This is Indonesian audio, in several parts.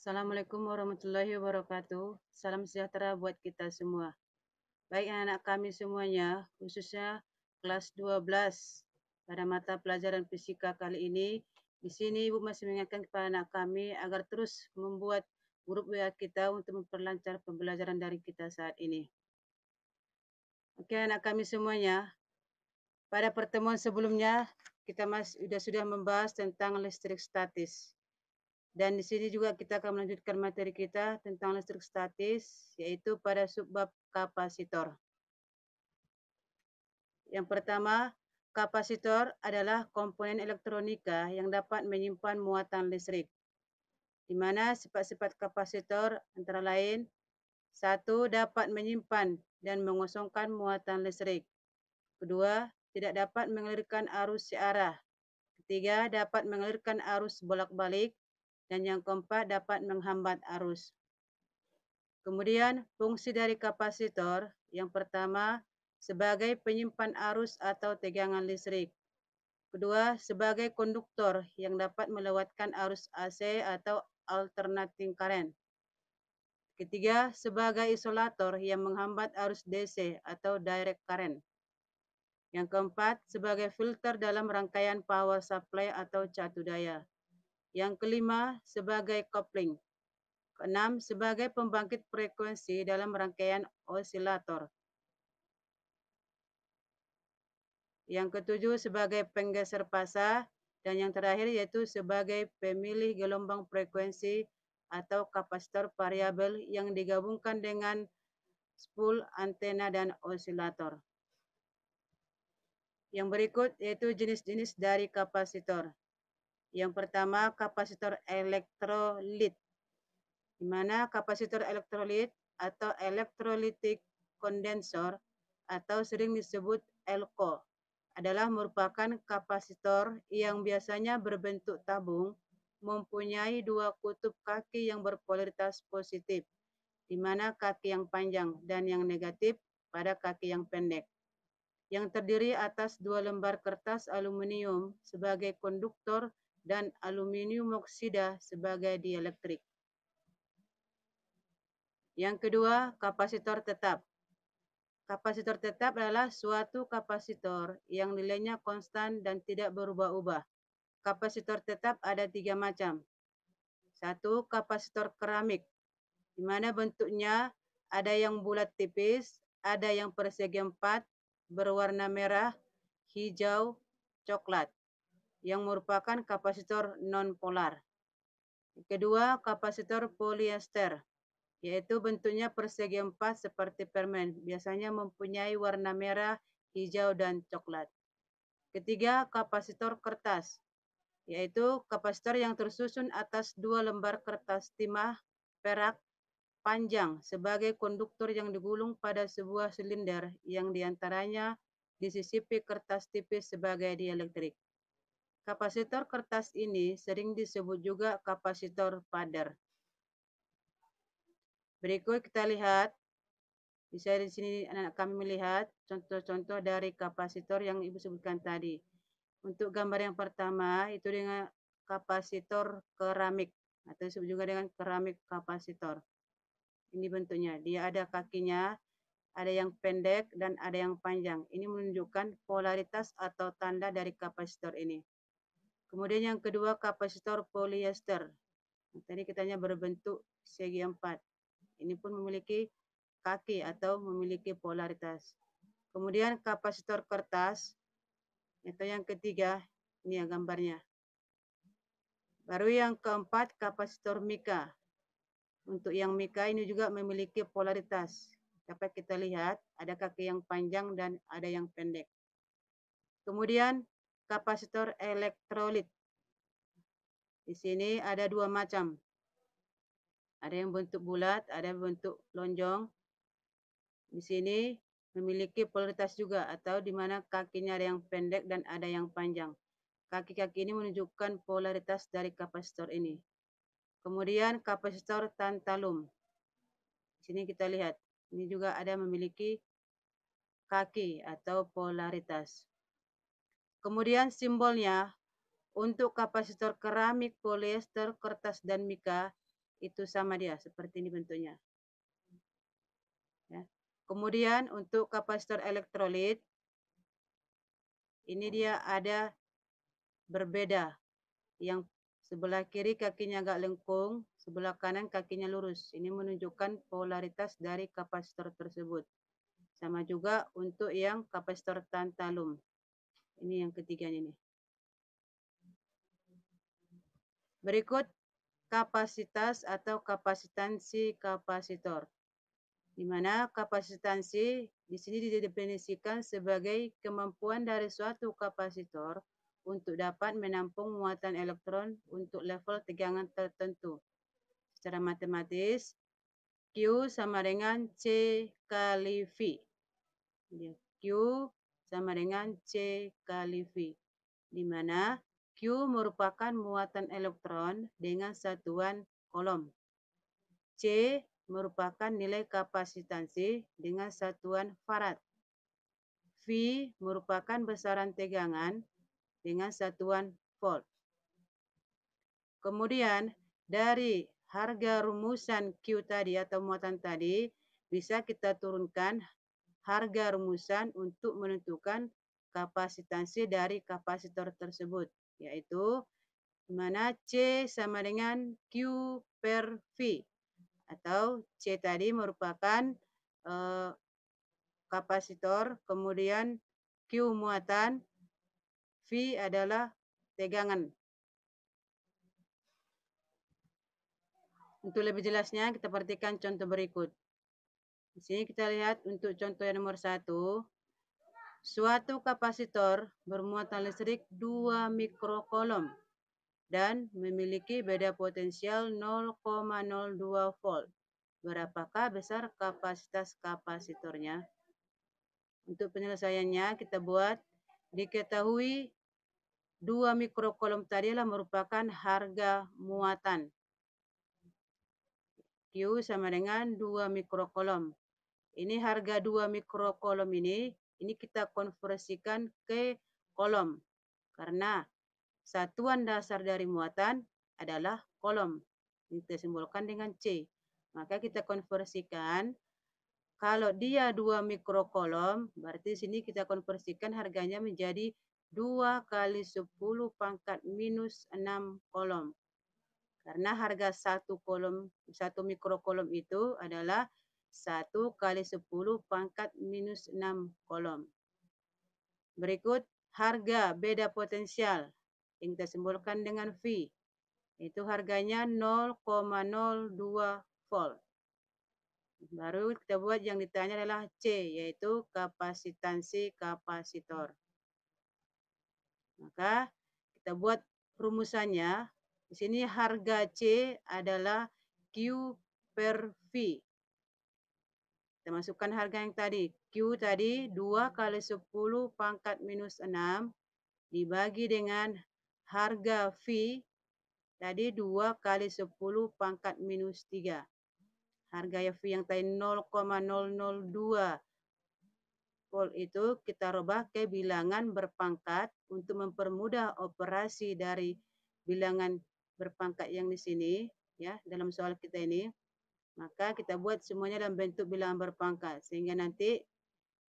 Assalamualaikum warahmatullahi wabarakatuh. Salam sejahtera buat kita semua. Baik anak-anak kami semuanya, khususnya kelas 12 pada mata pelajaran fisika kali ini. Di sini Ibu masih mengingatkan kepada anak kami agar terus membuat grup WA kita untuk memperlancar pembelajaran dari kita saat ini. Oke anak kami semuanya, pada pertemuan sebelumnya kita sudah membahas tentang listrik statis. Dan di sini juga kita akan melanjutkan materi kita tentang listrik statis, yaitu pada subbab kapasitor. Yang pertama, kapasitor adalah komponen elektronika yang dapat menyimpan muatan listrik, di mana sifat-sifat kapasitor antara lain, 1. Dapat menyimpan dan mengosongkan muatan listrik. 2. Tidak dapat mengalirkan arus searah. 3. Dapat mengalirkan arus bolak-balik. Dan yang keempat, dapat menghambat arus. Kemudian, fungsi dari kapasitor yang pertama, sebagai penyimpan arus atau tegangan listrik. Kedua, sebagai konduktor yang dapat melewatkan arus AC atau alternating current. Ketiga, sebagai isolator yang menghambat arus DC atau direct current. Yang keempat, sebagai filter dalam rangkaian power supply atau catu daya. Yang kelima, sebagai coupling. Keenam, sebagai pembangkit frekuensi dalam rangkaian osilator. Yang ketujuh, sebagai penggeser fasa. Dan yang terakhir yaitu sebagai pemilih gelombang frekuensi atau kapasitor variabel yang digabungkan dengan spool, antena, dan osilator. Yang berikut yaitu jenis-jenis dari kapasitor. Yang pertama, kapasitor elektrolit, di mana kapasitor elektrolit atau electrolytic condenser atau sering disebut ELCO adalah merupakan kapasitor yang biasanya berbentuk tabung, mempunyai dua kutub kaki yang berpolaritas positif, di mana kaki yang panjang dan yang negatif pada kaki yang pendek, yang terdiri atas dua lembar kertas aluminium sebagai konduktor dan aluminium oksida sebagai dielektrik. Yang kedua, kapasitor tetap. Kapasitor tetap adalah suatu kapasitor yang nilainya konstan dan tidak berubah-ubah. Kapasitor tetap ada 3 macam. 1. Kapasitor keramik, di mana bentuknya ada yang bulat tipis, ada yang persegi 4, berwarna merah, hijau, coklat, yang merupakan kapasitor non-polar. Kedua, kapasitor polyester, yaitu bentuknya persegi 4 seperti permen, biasanya mempunyai warna merah, hijau, dan coklat. Ketiga, kapasitor kertas, yaitu kapasitor yang tersusun atas dua lembar kertas timah perak panjang sebagai konduktor yang digulung pada sebuah silinder yang diantaranya disisipi kertas tipis sebagai dielektrik. Kapasitor kertas ini sering disebut juga kapasitor pader. Berikut kita lihat, bisa di sini anak kami melihat contoh-contoh dari kapasitor yang Ibu sebutkan tadi. Untuk gambar yang pertama itu dengan kapasitor keramik atau disebut juga dengan keramik kapasitor. Ini bentuknya, dia ada kakinya, ada yang pendek dan ada yang panjang. Ini menunjukkan polaritas atau tanda dari kapasitor ini. Kemudian yang kedua, kapasitor polyester. Tadi katanya berbentuk segi 4. Ini pun memiliki kaki atau memiliki polaritas. Kemudian kapasitor kertas, itu yang ketiga, ini ya gambarnya. Baru yang keempat, kapasitor mika. Untuk yang mika ini juga memiliki polaritas. Dapat kita lihat, ada kaki yang panjang dan ada yang pendek. Kemudian kapasitor elektrolit. Di sini ada dua macam. Ada yang bentuk bulat, ada yang bentuk lonjong. Di sini memiliki polaritas juga atau di mana kakinya ada yang pendek dan ada yang panjang. Kaki-kaki ini menunjukkan polaritas dari kapasitor ini. Kemudian kapasitor tantalum. Di sini kita lihat, ini juga ada memiliki kaki atau polaritas. Kemudian simbolnya untuk kapasitor keramik, polyester, kertas, dan mika, itu sama dia, seperti ini bentuknya. Ya. Kemudian untuk kapasitor elektrolit, ini dia ada berbeda. Yang sebelah kiri kakinya agak lengkung, sebelah kanan kakinya lurus. Ini menunjukkan polaritas dari kapasitor tersebut. Sama juga untuk yang kapasitor tantalum. Ini yang ketiga ini. Berikut kapasitas atau kapasitansi kapasitor. Di mana kapasitansi di sini didefinisikan sebagai kemampuan dari suatu kapasitor untuk dapat menampung muatan elektron untuk level tegangan tertentu. Secara matematis, Q sama dengan C kali V. Q sama dengan C kali V. Di mana Q merupakan muatan elektron dengan satuan kolom. C merupakan nilai kapasitansi dengan satuan farad. V merupakan besaran tegangan dengan satuan volt. Kemudian dari harga rumusan Q tadi atau muatan tadi bisa kita turunkan harga rumusan untuk menentukan kapasitansi dari kapasitor tersebut, yaitu mana C sama dengan Q per V. Atau C tadi merupakan kapasitor, kemudian Q muatan, V adalah tegangan. Untuk lebih jelasnya kita perhatikan contoh berikut. Di sini kita lihat untuk contoh yang nomor 1. Suatu kapasitor bermuatan listrik 2 mikrokolom dan memiliki beda potensial 0,02 volt. Berapakah besar kapasitas kapasitornya? Untuk penyelesaiannya kita buat, diketahui 2 mikrokolom tadi adalah merupakan harga muatan. Q sama dengan 2 mikrokolom. Ini harga 2 mikrokolom ini kita konversikan ke kolom. Karena satuan dasar dari muatan adalah kolom. Ini kita simbolkan dengan C. Maka kita konversikan, kalau dia 2 mikrokolom, berarti sini kita konversikan harganya menjadi 2 kali 10 pangkat minus 6 kolom. Karena harga satu mikrokolom itu adalah 1 kali 10 pangkat minus 6 kolom. Berikut harga beda potensial yang kita simbolkan dengan V. Itu harganya 0,02 volt. Baru kita buat yang ditanya adalah C, yaitu kapasitansi kapasitor. Maka kita buat rumusannya. Di sini harga C adalah Q per V. Kita masukkan harga yang tadi. Q tadi 2 kali 10 pangkat minus 6 dibagi dengan harga V tadi 2 kali 10 pangkat minus 3. Harga V yang tadi 0,002 volt itu kita rubah ke bilangan berpangkat untuk mempermudah operasi dari bilangan berpangkat yang di sini, ya, dalam soal kita ini. Maka kita buat semuanya dalam bentuk bilangan berpangkat sehingga nanti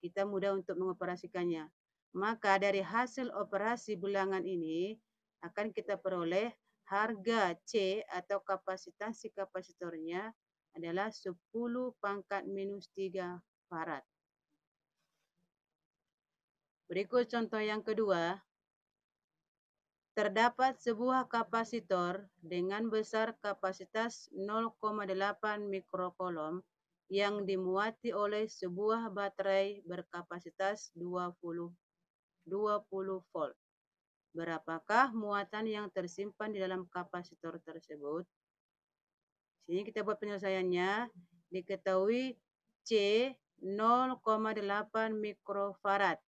kita mudah untuk mengoperasikannya. Maka dari hasil operasi bilangan ini akan kita peroleh harga C atau kapasitansi kapasitornya adalah 10 pangkat minus 3 farad. Berikut contoh yang kedua. Terdapat sebuah kapasitor dengan besar kapasitas 0,8 mikrokolom yang dimuati oleh sebuah baterai berkapasitas 20 volt. Berapakah muatan yang tersimpan di dalam kapasitor tersebut? Sini kita buat penyelesaiannya. Diketahui C 0,8 mikrofarad.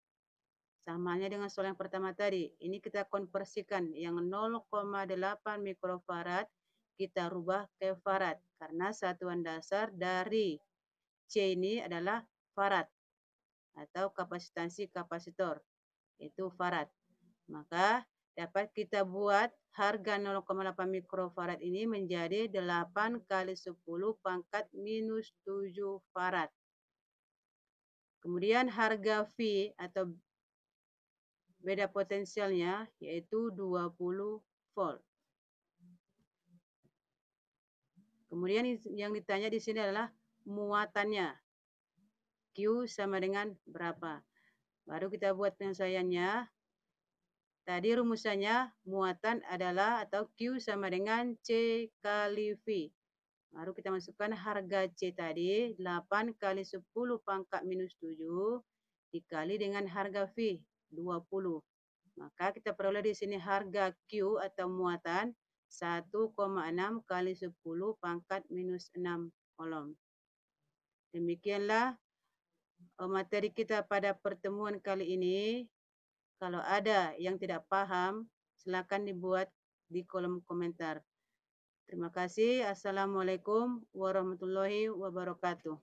Samanya dengan soal yang pertama tadi. Ini kita konversikan yang 0,8 mikrofarad kita rubah ke farad. Karena satuan dasar dari C ini adalah farad atau kapasitansi kapasitor. Itu farad. Maka dapat kita buat harga 0,8 mikrofarad ini menjadi 8 kali 10 pangkat minus 7 farad. Kemudian harga V atau beda potensialnya yaitu 20 volt. Kemudian yang ditanya di sini adalah muatannya. Q sama dengan berapa? Baru kita buat penyesuaiannya. Tadi rumusannya muatan adalah atau Q sama dengan C kali V. Baru kita masukkan harga C tadi 8 kali 10 pangkat minus 7 dikali dengan harga V 20. Maka kita peroleh di sini harga Q atau muatan 1,6 kali 10 pangkat minus 6 kolom. Demikianlah materi kita pada pertemuan kali ini. Kalau ada yang tidak paham, silakan dibuat di kolom komentar. Terima kasih. Assalamualaikum warahmatullahi wabarakatuh.